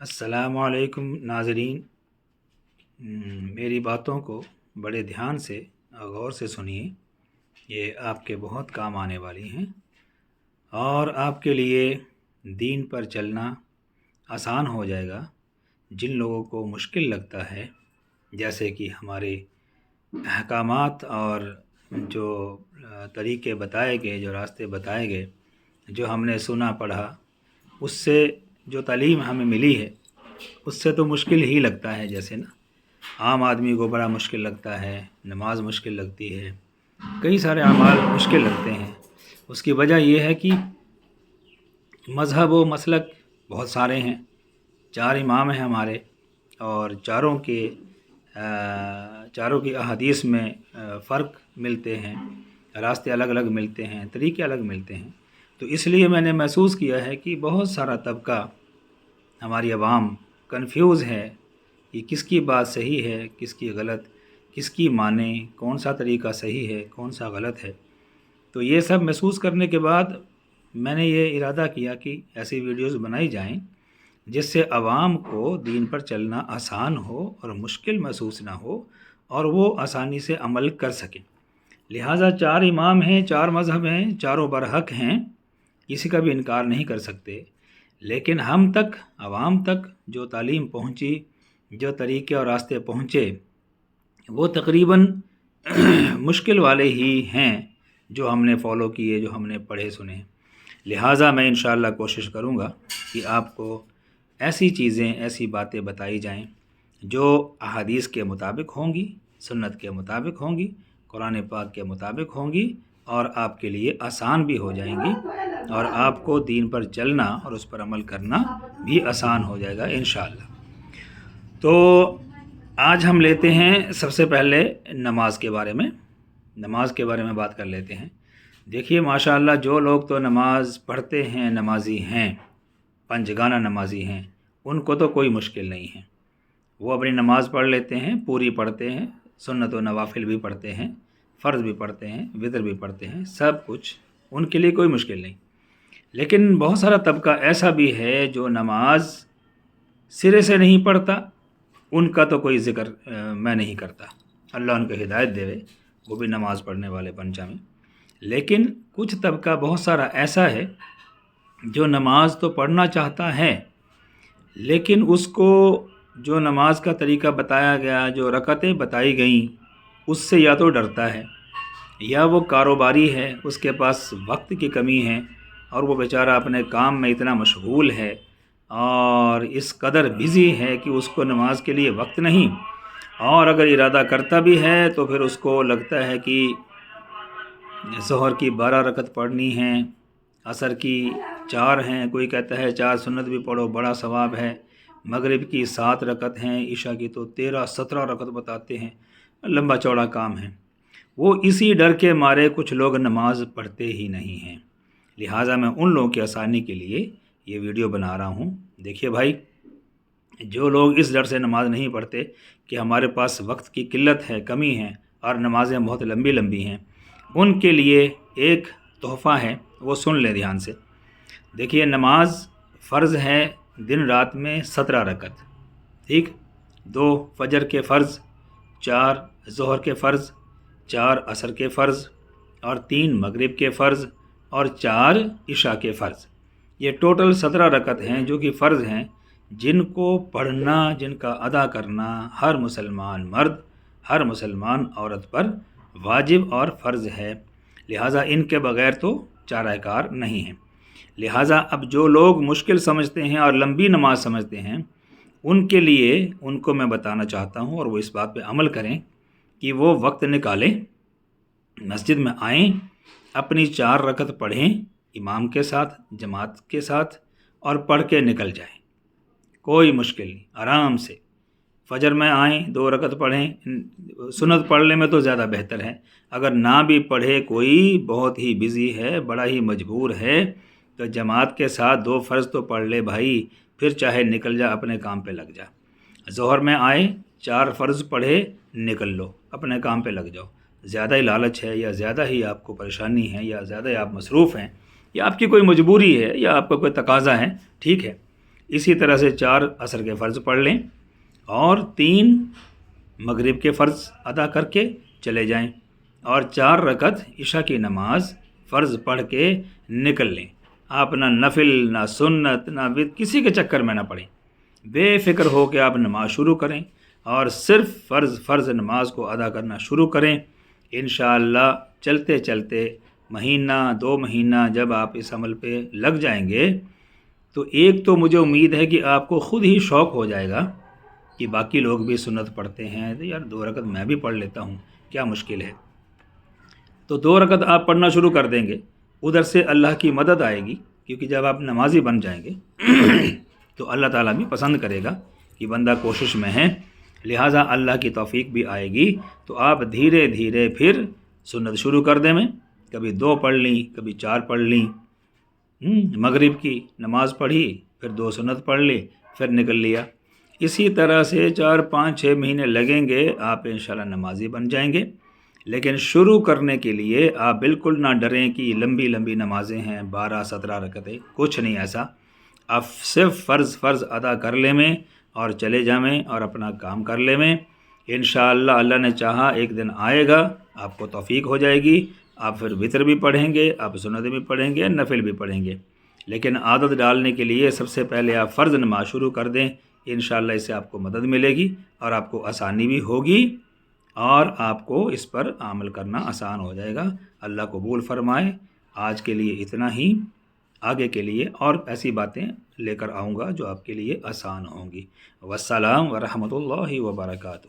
السلام علیکم ناظرین، میری باتوں کو بڑے دھیان سے اور غور سے سنیے۔ یہ آپ کے بہت کام آنے والی ہیں اور آپ کے لیے دین پر چلنا آسان ہو جائے گا۔ جن لوگوں کو مشکل لگتا ہے، جیسے کہ ہمارے احکامات اور جو طریقے بتائے گئے، جو راستے بتائے گئے، جو ہم نے سنا پڑھا، اس سے جو تعلیم ہمیں ملی ہے اس سے تو مشکل ہی لگتا ہے۔ جیسے نا عام آدمی کو بڑا مشکل لگتا ہے، نماز مشکل لگتی ہے، کئی سارے اعمال مشکل لگتے ہیں۔ اس کی وجہ یہ ہے کہ مذہب و مسلک بہت سارے ہیں، 4 امام ہیں ہمارے، اور چاروں کی احادیث میں فرق ملتے ہیں، راستے الگ الگ ملتے ہیں، طریقے الگ ملتے ہیں۔ تو اس لیے میں نے محسوس کیا ہے کہ بہت سارا طبقہ، ہماری عوام کنفیوز ہے کہ کس کی بات صحیح ہے، کس کی غلط، کس کی مانیں، کون سا طریقہ صحیح ہے، کون سا غلط ہے۔ تو یہ سب محسوس کرنے کے بعد میں نے یہ ارادہ کیا کہ ایسی ویڈیوز بنائی جائیں جس سے عوام کو دین پر چلنا آسان ہو اور مشکل محسوس نہ ہو، اور وہ آسانی سے عمل کر سکیں۔ لہٰذا 4 امام ہیں، 4 مذہب ہیں، چاروں برحق ہیں، کسی کا بھی انکار نہیں کر سکتے۔ لیکن ہم تک، عوام تک جو تعلیم پہنچی، جو طریقے اور راستے پہنچے، وہ تقریباً مشکل والے ہی ہیں جو ہم نے فالو کیے، جو ہم نے پڑھے سنے۔ لہٰذا میں انشاءاللہ کوشش کروں گا کہ آپ کو ایسی چیزیں، ایسی باتیں بتائی جائیں جو احادیث کے مطابق ہوں گی، سنت کے مطابق ہوں گی، قرآن پاک کے مطابق ہوں گی، اور آپ کے لیے آسان بھی ہو جائیں گی، اور آپ کو دین پر چلنا اور اس پر عمل کرنا بھی آسان ہو جائے گا انشاءاللہ۔ تو آج ہم لیتے ہیں سب سے پہلے نماز کے بارے میں بات کر لیتے ہیں۔ دیکھیے ماشاءاللہ، جو لوگ تو نماز پڑھتے ہیں، نمازی ہیں، پنجگانہ نمازی ہیں، ان کو تو کوئی مشکل نہیں ہے۔ وہ اپنی نماز پڑھ لیتے ہیں، پوری پڑھتے ہیں، سنت و نوافل بھی پڑھتے ہیں، فرض بھی پڑھتے ہیں، وتر بھی پڑھتے ہیں، سب کچھ ان کے لیے کوئی مشکل نہیں۔ لیکن بہت سارا طبقہ ایسا بھی ہے جو نماز سرے سے نہیں پڑھتا، ان کا تو کوئی ذکر میں نہیں کرتا، اللہ ان کو ہدایت دے، وہ بھی نماز پڑھنے والے بن جائیں۔ لیکن کچھ طبقہ بہت سارا ایسا ہے جو نماز تو پڑھنا چاہتا ہے، لیکن اس کو جو نماز کا طریقہ بتایا گیا، جو رکعتیں بتائی گئیں، اس سے یا تو ڈرتا ہے، یا وہ کاروباری ہے، اس کے پاس وقت کی کمی ہے، اور وہ بیچارہ اپنے کام میں اتنا مشغول ہے اور اس قدر بزی ہے کہ اس کو نماز کے لیے وقت نہیں، اور اگر ارادہ کرتا بھی ہے تو پھر اس کو لگتا ہے کہ ظہر کی 12 رکعت پڑھنی ہیں، عصر کی 4 ہیں، کوئی کہتا ہے 4 سنت بھی پڑھو بڑا ثواب ہے، مغرب کی 7 رکعت ہیں، عشاء کی تو 13-17 رکعت بتاتے ہیں، لمبا چوڑا کام ہے۔ وہ اسی ڈر کے مارے کچھ لوگ نماز پڑھتے ہی نہیں ہیں۔ لہٰذا میں ان لوگوں کی آسانی کے لیے یہ ویڈیو بنا رہا ہوں۔ دیکھیے بھائی، جو لوگ اس ڈر سے نماز نہیں پڑھتے کہ ہمارے پاس وقت کی قلت ہے، کمی ہے، اور نمازیں بہت لمبی لمبی ہیں، ان کے لیے ایک تحفہ ہے، وہ سن لیں دھیان سے۔ دیکھیے، نماز فرض ہے دن رات میں 17 رکعت، ٹھیک؟ 2 فجر کے فرض، 4 ظہر کے فرض، 4 عصر کے فرض، اور 3 مغرب کے فرض، اور 4 عشاء کے فرض۔ یہ ٹوٹل 17 رکعت ہیں جو کہ فرض ہیں، جن کو پڑھنا، جن کا ادا کرنا ہر مسلمان مرد، ہر مسلمان عورت پر واجب اور فرض ہے۔ لہٰذا ان کے بغیر تو چارہ کار نہیں ہیں۔ لہٰذا اب جو لوگ مشکل سمجھتے ہیں اور لمبی نماز سمجھتے ہیں، ان کے لیے ان کو میں بتانا چاہتا ہوں، اور وہ اس بات پہ عمل کریں کہ وہ وقت نکالیں، مسجد میں آئیں، اپنی 4 رکعت پڑھیں امام کے ساتھ، جماعت کے ساتھ، اور پڑھ کے نکل جائیں۔ کوئی مشکل نہیں، آرام سے فجر میں آئیں، 2 رکعت پڑھیں۔ سنت پڑھنے میں تو زیادہ بہتر ہے، اگر نہ بھی پڑھے، کوئی بہت ہی بزی ہے، بڑا ہی مجبور ہے، تو جماعت کے ساتھ 2 فرض تو پڑھ لے بھائی، پھر چاہے نکل جا، اپنے کام پہ لگ جا۔ ظہر میں آئے، 4 فرض پڑھے، نکل لو، اپنے کام پہ لگ جاؤ۔ زیادہ ہی لالچ ہے، یا زیادہ ہی آپ کو پریشانی ہے، یا زیادہ ہی آپ مصروف ہیں، یا آپ کی کوئی مجبوری ہے، یا آپ کا کوئی تقاضا ہے، ٹھیک ہے، اسی طرح سے 4 عصر کے فرض پڑھ لیں اور 3 مغرب کے فرض ادا کر کے چلے جائیں اور 4 رکعت عشاء کی نماز فرض پڑھ کے نکل لیں۔ آپ نہ نفل، نہ سنت، نہ وتر کسی کے چکر میں نہ پڑیں، بے فکر ہو کے آپ نماز شروع کریں اور صرف فرض نماز کو ادا کرنا شروع کریں۔ انشاءاللہ چلتے چلتے مہینہ 2 مہینہ جب آپ اس عمل پہ لگ جائیں گے تو ایک تو مجھے امید ہے کہ آپ کو خود ہی شوق ہو جائے گا کہ باقی لوگ بھی سنت پڑھتے ہیں تو یار 2 رکعت میں بھی پڑھ لیتا ہوں، کیا مشکل ہے۔ تو 2 رکعت آپ پڑھنا شروع کر دیں گے، ادھر سے اللہ کی مدد آئے گی، کیونکہ جب آپ نمازی بن جائیں گے تو اللہ تعالیٰ بھی پسند کرے گا کہ بندہ کوشش میں ہے، لہٰذا اللہ کی توفیق بھی آئے گی۔ تو آپ دھیرے دھیرے پھر سنت شروع کر دیں، میں کبھی 2 پڑھ لیں، کبھی 4 پڑھ لیں، مغرب کی نماز پڑھی، پھر 2 سنت پڑھ لی، پھر نکل لیا۔ اسی طرح سے 4 5 6 مہینے لگیں گے، آپ انشاءاللہ نمازی بن جائیں گے۔ لیکن شروع کرنے کے لیے آپ بالکل نہ ڈریں کہ لمبی لمبی نمازیں ہیں 12 17 رکعتیں، کچھ نہیں ایسا۔ آپ صرف فرض ادا کر لیں میں اور چلے جائیں اور اپنا کام کر لیں میں۔ انشاءاللہ اللہ نے چاہا ایک دن آئے گا، آپ کو توفیق ہو جائے گی، آپ پھر وتر بھی پڑھیں گے، آپ سنت بھی پڑھیں گے، نفل بھی پڑھیں گے۔ لیکن عادت ڈالنے کے لیے سب سے پہلے آپ فرض نماز شروع کر دیں، انشاءاللہ اس سے آپ کو مدد ملے گی اور آپ کو آسانی بھی ہوگی اور آپ کو اس پر عمل کرنا آسان ہو جائے گا۔ اللہ قبول فرمائے۔ آج کے لیے اتنا ہی، آگے کے لیے اور ایسی باتیں لے کر آؤں گا جو آپ کے لیے آسان ہوں گی۔ والسلام ورحمۃ اللہ وبرکاتہ۔